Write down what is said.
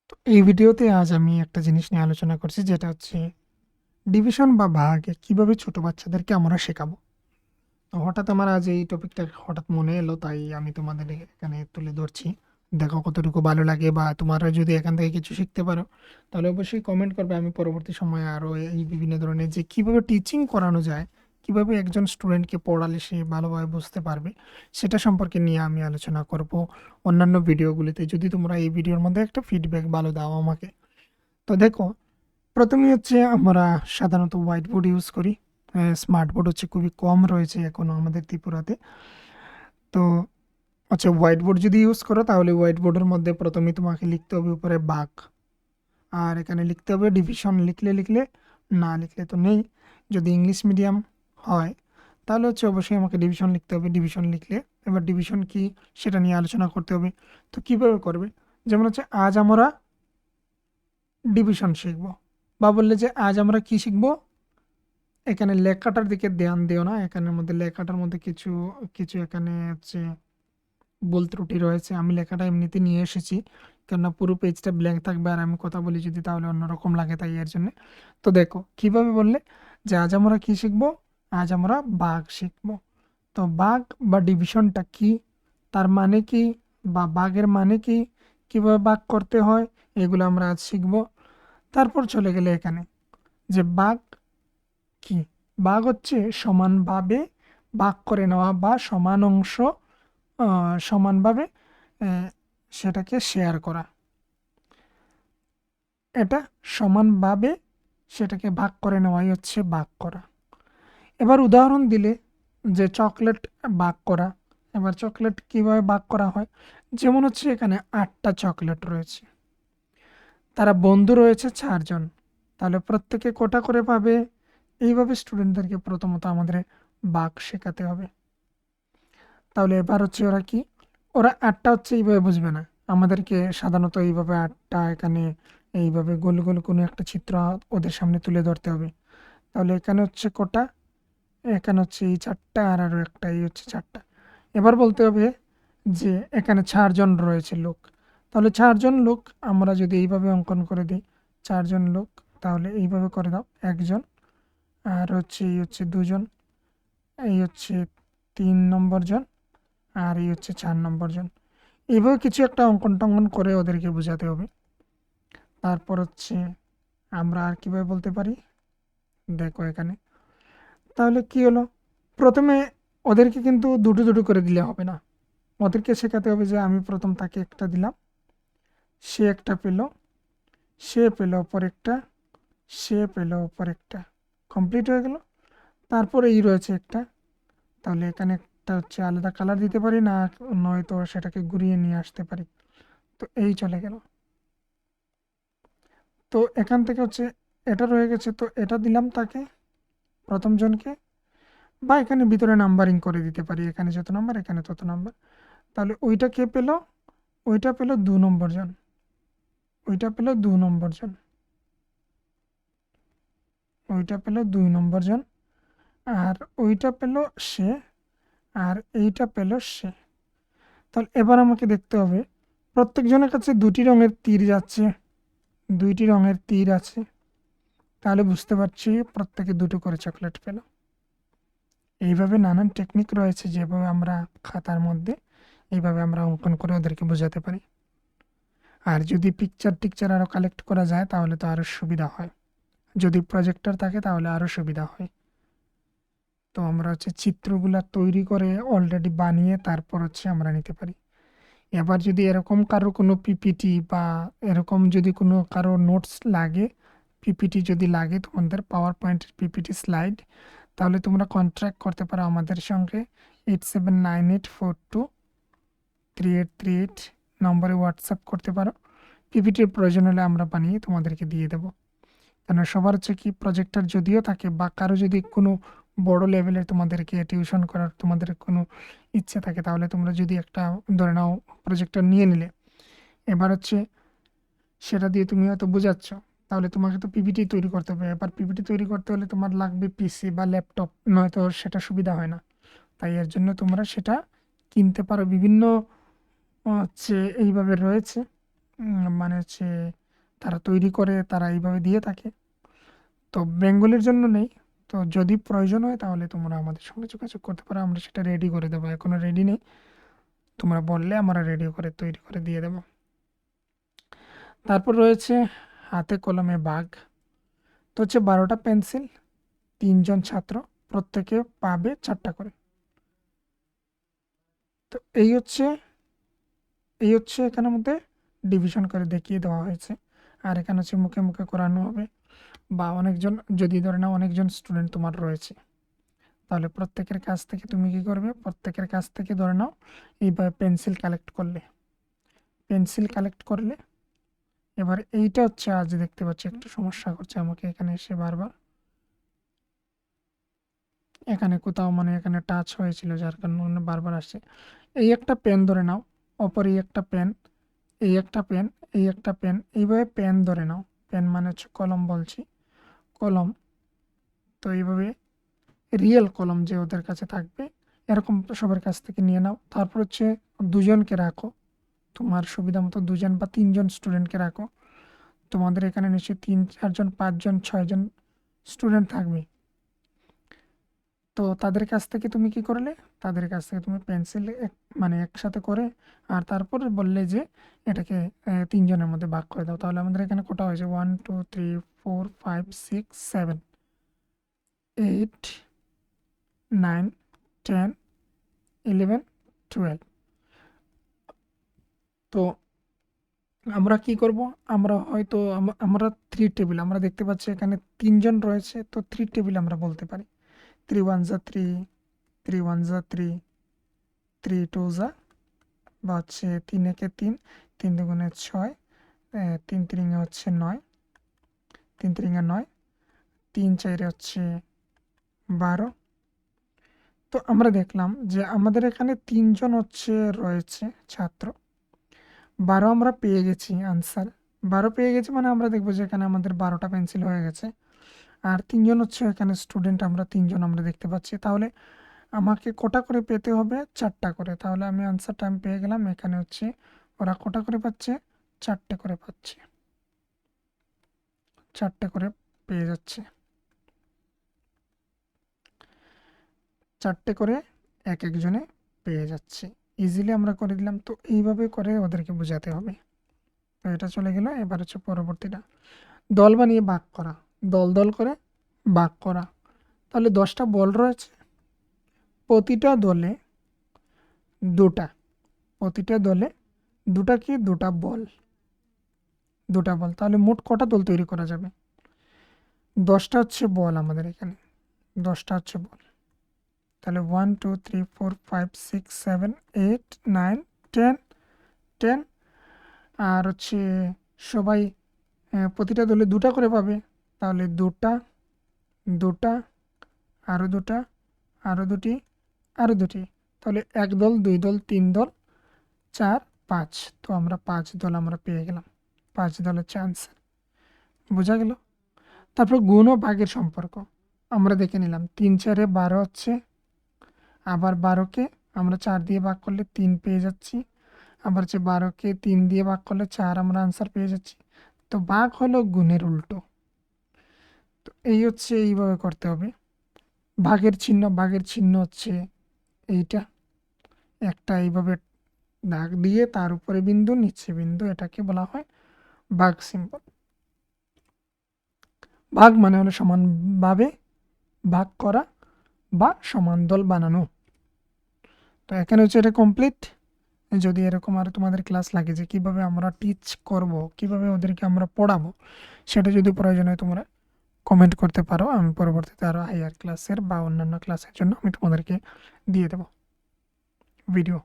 তো এই ভিডিওতে আজ আমি একটা জিনিস নিয়ে আলোচনা করছি, যেটা হচ্ছে ডিভিশন বা ভাগে কিভাবে ছোট বাচ্চাদেরকে আমরা শেখাবো। তো হঠাৎ আমার আজ এই টপিকটা হঠাৎ মনে এলো, তাই আমি তোমাদের এখানে তুলে ধরছি। দেখো কতটুকু ভালো লাগে, বা তোমরা যদি এখান থেকে কিছু শিখতে পারো তাহলে অবশ্যই কমেন্ট করবে। আমি পরবর্তী সময়ে আরও এই বিভিন্ন ধরনের যে কিভাবে টিচিং করানো যায়, কিভাবে একজন স্টুডেন্টকে পড়ালে সে ভালোভাবে বুঝতে পারবে, সেটা সম্পর্কে নিয়ে আমি আলোচনা করব অন্যান্য ভিডিওগুলিতে। যদি তোমরা এই ভিডিওর মধ্যে একটা ফিডব্যাক ভালো দাও আমাকে। তো দেখো, প্রথমেই হচ্ছে আমরা সাধারণত হোয়াইট বোর্ড ইউজ করি। স্মার্ট বোর্ড হচ্ছে খুবই কম রয়েছে এখনও আমাদের ত্রিপুরাতে। তো আচ্ছা, হোয়াইট বোর্ড যদি ইউজ করো তাহলে হোয়াইট বোর্ডের মধ্যে প্রথমে তোমাকে লিখতে হবে উপরে বাঘ, আর এখানে লিখতে হবে ডিভিশন। লিখলে লিখলে, না লিখলে তো নেই। যদি ইংলিশ মিডিয়াম হয় তাহলে হচ্ছে অবশ্যই আমাকে ডিভিশন লিখতে হবে। ডিভিশন লিখলে এবার ডিভিশন কি সেটা নিয়ে আলোচনা করতে হবে। তো কীভাবে করবে, যেমন হচ্ছে আজ আমরা ডিভিশন শিখব, বা বললে যে আজ আমরা কি শিখব। এখানে লেখাটার দিকে ধ্যান দিও না, এখানের মধ্যে লেখাটার মধ্যে কিছু কিছু এখানে হচ্ছে ভুল ত্রুটি রয়েছে। আমি লেখাটা এমনিতে নিয়ে এসেছি, কেননা পুরো পেজটা ব্ল্যাঙ্ক থাকবে আর আমি কথা বলি যদি তাহলে অন্যরকম লাগে, তাই এর জন্য। তো দেখো কিভাবে বললে যে আজ আমরা কি শিখব, আজ আমরা বাঘ শিখব। তো বাঘ বা ডিভিশনটা কি, তার মানে কি, বা বাঘের মানে কি, কিভাবে বাঘ করতে হয়, এগুলো আমরা আজ শিখব। তারপর চলে গেলে এখানে যে বাঘ কি, বাঘ হচ্ছে সমানভাবে ভাগ করে নেওয়া বা সমান অংশ সমানভাবে আহ, সেটাকে শেয়ার করা। এটা সমানভাবে সেটাকে ভাগ করে নেওয়াই হচ্ছে ভাগ করা। এবার উদাহরণ দিলে যে চকলেট ভাগ করা। এবার চকলেট কিভাবে ভাগ করা হয়, যেমন হচ্ছে এখানে 8টা চকলেট রয়েছে, তারা বন্ধু রয়েছে 4জন, তাহলে প্রত্যেকে কোটা করে পাবে। এইভাবে স্টুডেন্টদেরকে প্রথমত আমাদের ভাগ শেখাতে হবে। তাহলে এবার হচ্ছে ওরা কি, ওরা 8টা হচ্ছে এইভাবে বুঝবে না। আমাদেরকে সাধারণত এইভাবে 8টা এখানে এইভাবে গোল গোল কোনো একটা চিত্র ওদের সামনে তুলে ধরতে হবে। তাহলে এখানে হচ্ছে কোটা, এখানে হচ্ছে এই 4টা আর আরও একটা, এই হচ্ছে 4টা। এবার বলতে হবে যে এখানে 4জন রয়েছে লোক, তাহলে 4জন লোক আমরা যদি এইভাবে অঙ্কন করে দিই, 4জন লোক, তাহলে এইভাবে করে দাও, একজন, আর হচ্ছে এই হচ্ছে 2জন, এই হচ্ছে 3 নম্বর জন, আর এই হচ্ছে 4 নম্বর জন। এইভাবে কিছু একটা অঙ্কন টঙ্কন করে ওদেরকে বোঝাতে হবে। তারপর হচ্ছে আমরা আর কীভাবে বলতে পারি, দেখো এখানে তাহলে কি হলো, প্রথমে ওদেরকে কিন্তু দুটো দুটো করে দিলে হবে না। ওদেরকে শেখাতে হবে যে আমি প্রথম তাকে একটা দিলাম, সে একটা পেল, সে পেল অপর একটা, সে পেল অপর একটা, কমপ্লিট হয়ে গেল। তারপরে এই রয়েছে একটা, তাহলে এখানে একটা হচ্ছে আলাদা কালার দিতে পারি, না নয়তো সেটাকে ঘুরিয়ে নিয়ে আসতে পারি। তো এই চলে গেল। তো এখান থেকে হচ্ছে এটা রয়ে গেছে, তো এটা দিলাম তাকে, প্রথম জনকে, বা এখানে ভিতরে নাম্বারিং করে দিতে পারি, এখানে যত নাম্বার এখানে তত নাম্বার। তাহলে ওইটা কে পেল, ওইটা পেল 2 নম্বর জন, ওইটা পেল 2 নম্বর জন, ওইটা পেল 2 নম্বর জন, আর ওইটা পেল সে, আর এইটা পেল সে। তাহলে এবার আমাকে দেখতে হবে প্রত্যেকজনের কাছে 2টি রঙের তীর যাচ্ছে, 2টি রঙের তীর আছে, তাহলে বুঝতে পারছি প্রত্যেকে 2টো করে চকলেট পেল। এইভাবে নানান টেকনিক রয়েছে, যেভাবে আমরা খাতার মধ্যে এইভাবে আমরা অঙ্কন করে ওদেরকে বোঝাতে পারি। আর যদি পিকচার টিকচার আরও কালেক্ট করা যায় তাহলে তো আরও সুবিধা হয়, যদি প্রজেক্টর থাকে তাহলে আরও সুবিধা হয়। তো আমরা হচ্ছে চিত্রগুলা তৈরি করে অলরেডি বানিয়ে তারপর হচ্ছে আমরা নিতে পারি। এবার যদি এরকম কারো কোনো পিপিটি বা এরকম যদি কোনো কারো নোটস লাগে, পিপিটি যদি লাগে তোমাদের পাওয়ার পয়েন্টের পিপিটি স্লাইড, তাহলে তোমরা কন্ট্যাক্ট করতে পারো আমাদের সঙ্গে 8798423838 নম্বরে হোয়াটসঅ্যাপ করতে পারো। পিপিটির প্রয়োজন হলে আমরা বানিয়ে তোমাদেরকে দিয়ে দেবো। কেন সবার হচ্ছে কি প্রজেক্টর যদিও থাকে, বা কারো যদি কোনো বড় লেভেলের তোমাদেরকে টিউশন করার তোমাদের কোনো ইচ্ছে থাকে, তাহলে তোমরা যদি একটা ধরে নাও প্রজেক্টর নিয়ে নিলে, এবার হচ্ছে সেটা দিয়ে তুমি হয়তো বোঝাচ্ছ, তাহলে তোমাকে তো পিপিটি তৈরি করতে হবে। এবার পিপিটি তৈরি করতে হলে তোমার লাগবে পিসি বা ল্যাপটপ, নয়তো সেটা সুবিধা হয় না। তাই এর জন্য তোমরা সেটা কিনতে পারো। বিভিন্ন হচ্ছে এইভাবে রয়েছে, মানে হচ্ছে তারা তৈরি করে, তারা এইভাবে দিয়ে থাকে। তো বেঙ্গলির জন্য নেই। তো যদি প্রয়োজন হয় তাহলে তোমরা আমাদের সঙ্গে যোগাযোগ করতে পারো, আমরা সেটা রেডি করে দেবো। এখনও রেডি নেই, তোমরা বললে আমরা রেডি করে তৈরি করে দিয়ে দেবো। তারপর রয়েছে হাতে কলমে বাঘ। তো হচ্ছে 12টা পেন্সিল, 3জন ছাত্র, প্রত্যেকে পাবে 4টা করে। তো এই হচ্ছে এখানের মধ্যে ডিভিশন করে দেখিয়ে দেওয়া হয়েছে। আর এখানে হচ্ছে মুখে মুখে করানো হবে, বা অনেকজন, যদি ধরে নাও অনেকজন স্টুডেন্ট তোমার রয়েছে, তাহলে প্রত্যেকের কাছ থেকে তুমি কি করবে, প্রত্যেকের কাছ থেকে ধরে নাও এইভাবে পেন্সিল কালেক্ট করলে। এবার এইটা হচ্ছে আজ দেখতে পাচ্ছি একটু সমস্যা করছে আমাকে এখানে এসে বারবার, এখানে কোথাও মানে এখানে টাচ হয়েছিল যার কারণে বারবার আসছে। এই একটা পেন ধরে নাও, অপর এই একটা পেন, এই একটা পেন, এই একটা পেন, এইভাবে পেন ধরে নাও। পেন মানে হচ্ছে কলম বলছি, কলম। তো এইভাবে রিয়েল কলম যে ওদের কাছে থাকবে এরকম সবার কাছ থেকে নিয়ে নাও। তারপর হচ্ছে দুজনকে রাখো, তোমার সুবিধা মতো 2জন বা 3জন স্টুডেন্টকে রাখো। তোমাদের এখানে নিশ্চয়ই 3, 4জন, 5জন, 6জন স্টুডেন্ট থাকবে। তো তাদের কাছ থেকে তুমি কি করলে, তাদের কাছ থেকে তুমি পেন্সিল মানে একসাথে করে, আর তারপর বললে যে এটাকে 3জনের মধ্যে ভাগ করে দাও। তাহলে আমাদের এখানে কটা হয়েছে, 1 2 3 4 5 6 7 8 9 10 11 12। তো আমরা কি করব, আমরা হয়তো আমরা 3 টেবিল, আমরা দেখতে পাচ্ছি এখানে 3জন রয়েছে, তো 3 টেবিল আমরা বলতে পারি। 3 1 যা 3, 3 1 যা 3, 3 2 যা, বা হচ্ছে 3 একে 3, 3 দুগুণে 6, 3 তিরিঙে হচ্ছে 9, 3 তিরিঙে 9, 3 চাইরে হচ্ছে 12। তো আমরা দেখলাম যে আমাদের এখানে 3জন হচ্ছে রয়েছে ছাত্র, 12 আমরা পেয়ে গেছি আনসার। 12 পেয়ে গেছি মানে আমরা দেখবো যে এখানে আমাদের 12টা পেন্সিল হয়ে গেছে। আর 3জন হচ্ছে এখানে স্টুডেন্ট, আমরা 3জন আমরা দেখতে পাচ্ছি। তাহলে আমাকে কটা করে পেতে হবে, 4টা করে। তাহলে আমি আনসারটা আমি পেয়ে গেলাম। এখানে হচ্ছে ওরা কটা করে পাচ্ছে, 4টে করে পাচ্ছে, 4টে করে পেয়ে যাচ্ছে, 4টে করে এক একজনে পেয়ে যাচ্ছে। ইজিলি আমরা করে দিলাম। তো এইভাবে করে ওদেরকে বোঝাতে হবে। তো এটা চলে গেল। এবার হচ্ছে পরবর্তীটা, দল বানিয়ে ভাগ করা, দল দল করে ভাগ করা। তাহলে 10টা বল রয়েছে, প্রতিটা দলে দুটা, প্রতিটা দলে দুটা কি, দুটা বল, দুটা বল। তাহলে মোট কটা দল তৈরি করা যাবে, 10টা হচ্ছে বল আমাদের এখানে, 10টা হচ্ছে বল। তাহলে 1 2 3 4 5 6 7 8 9 10, 10। আর হচ্ছে সবাই প্রতিটা দলে দুটা করে পাবে। তাহলে দুটা, দুটা, আরও দুটা, আরও দুটি, আরও দুটি। তাহলে 1 দল, 2 দল, 3 দল, 4 5। তো আমরা 5 দল আমরা পেয়ে গেলাম, 5 দলের চান্স। বোঝা গেল। তারপর গুণ ও ভাগের সম্পর্ক আমরা দেখে নিলাম। 3 4 12 হচ্ছে, আবার 12কে আমরা 4 দিয়ে ভাগ করলে 3 পেয়ে যাচ্ছি, আবার হচ্ছে 12কে 3 দিয়ে ভাগ করলে 4 আমরা আনসার পেয়ে যাচ্ছি। তো ভাগ হলো গুণের উল্টো। তো এই হচ্ছে এইভাবে করতে হবে। ভাগের চিহ্ন হচ্ছে এইটা, একটা এইভাবে দাগ দিয়ে তার উপরে বিন্দু, নিচে বিন্দু, এটাকে বলা হয় ভাগ সিম্বল। ভাগ মানে হলো সমানভাবে ভাগ করা বা সমান দল বানানো। তো এখানে হচ্ছে এটা কমপ্লিট। যদি এরকম আরও তোমাদের ক্লাস লাগে যে কীভাবে আমরা টিচ করব, কীভাবে ওদেরকে আমরা পড়াবো, সেটা যদি প্রয়োজন হয় তোমরা কমেন্ট করতে পারো। আমি পরবর্তীতে আরও হায়ার ক্লাসের বা অন্যান্য ক্লাসের জন্য আমি তোমাদেরকে দিয়ে দেবো ভিডিও।